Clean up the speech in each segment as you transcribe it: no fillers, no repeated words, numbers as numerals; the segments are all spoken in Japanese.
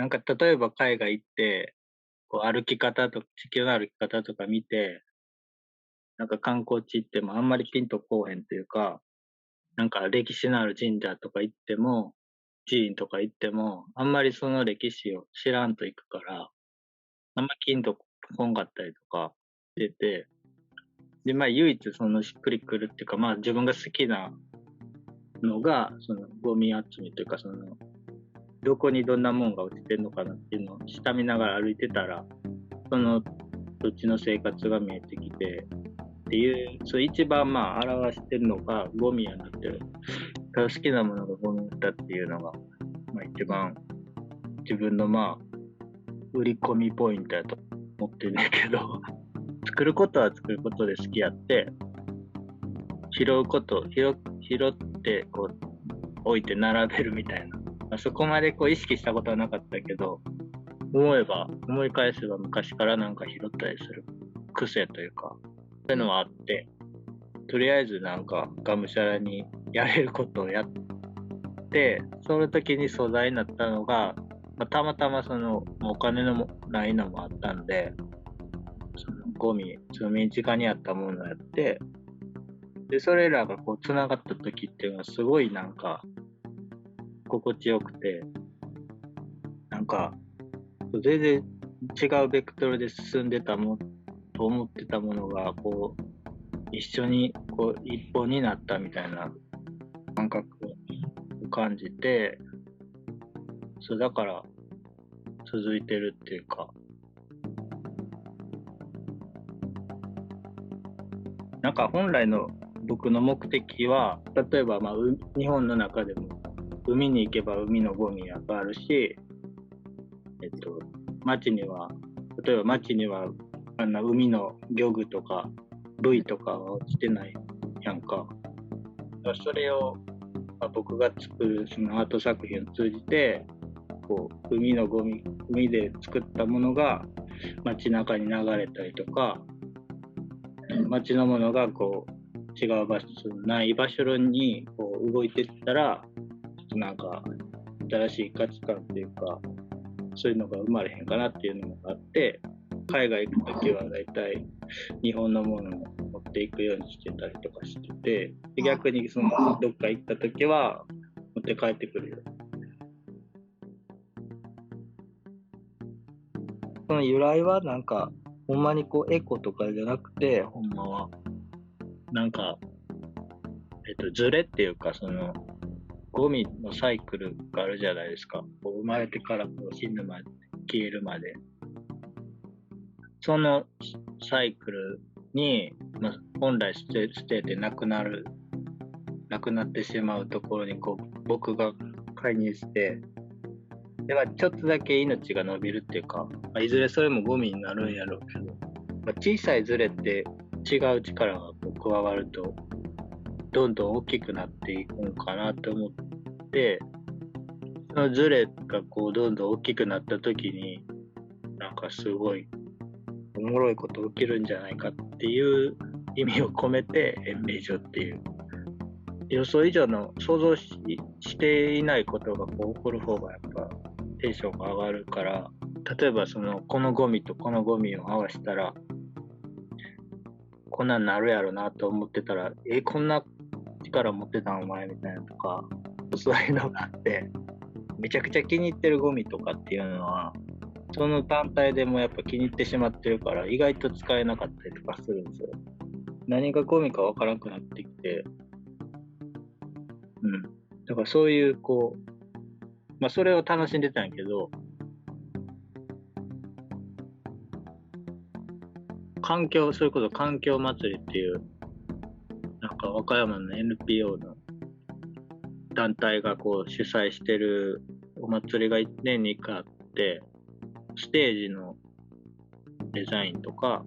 なんか例えば海外行って、こう歩き方と地球の歩き方とか見て、なんか観光地行ってもあんまりピンとこうへんというか、なんか歴史のある神社とか行っても、寺院とか行っても、あんまりその歴史を知らんと行くから、あんまピンとこんかったりとかしてて、で、まあ唯一そのしっくりくるっていうか、まあ自分が好きなのが、そのゴミ集めというか、その、どこにどんなもんが落ちてんのかなっていうのを下見ながら歩いてたら、その土地の生活が見えてきて、っていう、そう一番まあ表してるのがゴミやなってる。好きなものがゴミだっていうのが、まあ一番自分のまあ売り込みポイントやと思ってるんだけど、作ることは作ることで好きやって、拾ってこう置いて並べるみたいな。まあ、そこまでこう意識したことはなかったけど、思い返せば昔からなんか拾ったりする癖というか、そういうのはあって、とりあえずなんかがむしゃらにやれることをやって、その時に素材になったのが、まあ、たまたまそのお金のもないのもあったんで、そのゴミ、その身近にあったものをやって、で、それらがこう繋がった時っていうのはすごいなんか心地よくて、なんか全然違うベクトルで進んでたと思ってたものが、こう、一緒にこう一本になったみたいな感覚を感じて、そうだから続いてるっていうか、なんか本来の僕の目的は、例えばまあ日本の中でも海に行けば海のゴミがあるし、えっと、街には、例えば街にはあんな海の漁具とかブイとかは落ちてないやんか。それを、まあ、僕が作るそのアート作品を通じて、こう海で作ったものが街中に流れたりとか、街のものがこう違う場所、ない場所にこう動いていったら、ちょっとなんか新しい価値観っていうか、そういうのが生まれへんかなっていうのがあって、海外行くときは大体日本のものを持っていくようにしてたりとかしてて、で逆にそのどっか行ったときは持って帰ってくるよ。その由来はなんか、ほんまにこうエコとかじゃなくて、ほんまは、なんか、ズレっていうか、その、ゴミのサイクルがあるじゃないですか。こう生まれてからこう死ぬまで、消えるまで。そのサイクルに、まあ、本来捨ててなくなってしまうところにこう僕が介入して、でまあ、ちょっとだけ命が伸びるっていうか、まあ、いずれそれもゴミになるんやろうけど、まあ、小さいズレって違う力がこう加わると、どんどん大きくなっていくのかなと思って、そのズレがこうどんどん大きくなった時に、なんかすごいおもろいこと起きるんじゃないかっていう意味を込めて延命所っていう予想以上のしていないことがこう起こる方がやっぱテンションが上がるから、例えばそのこのゴミとこのゴミを合わせたらこんなんなるやろなと思ってたら、こんな力持ってたんお前みたいなとか、そういうのがあって、めちゃくちゃ気に入ってるゴミとかっていうのはその単体でもやっぱ気に入ってしまってるから意外と使えなかったりとかするんですよ。何がゴミかわからなくなってきて、うん。だからそういうこう、まあそれを楽しんでたんやけど、それこそ環境祭りっていう、なんか和歌山の NPO の団体がこう主催してるお祭りが1年に1回あって、ステージのデザインとか、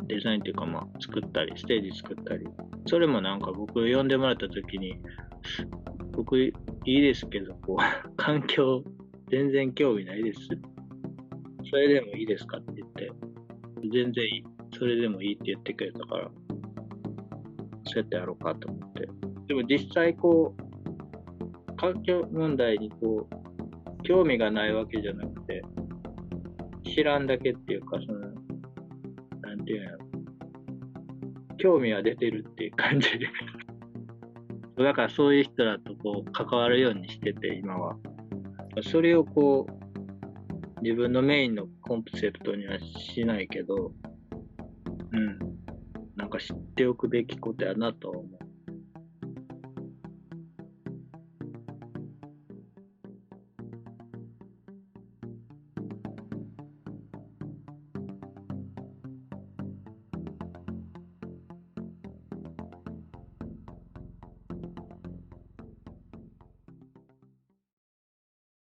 デザインっていうかまあ作ったり、ステージ作ったり、それもなんか僕呼んでもらった時に、僕いいですけど、こう、環境全然興味ないです。それでもいいですかって言って、全然いい。それでもいいって言ってくれたから、そうやってやろうかと思って。でも実際こう、環境問題にこう、興味がないわけじゃなくて、知らんだけっていうか、なんていうの、興味は出てるっていう感じで。だからそういう人らとこう関わるようにしてて、今は。それをこう、自分のメインのコンセプトにはしないけど、うん。なんか知っておくべきことやなと思う。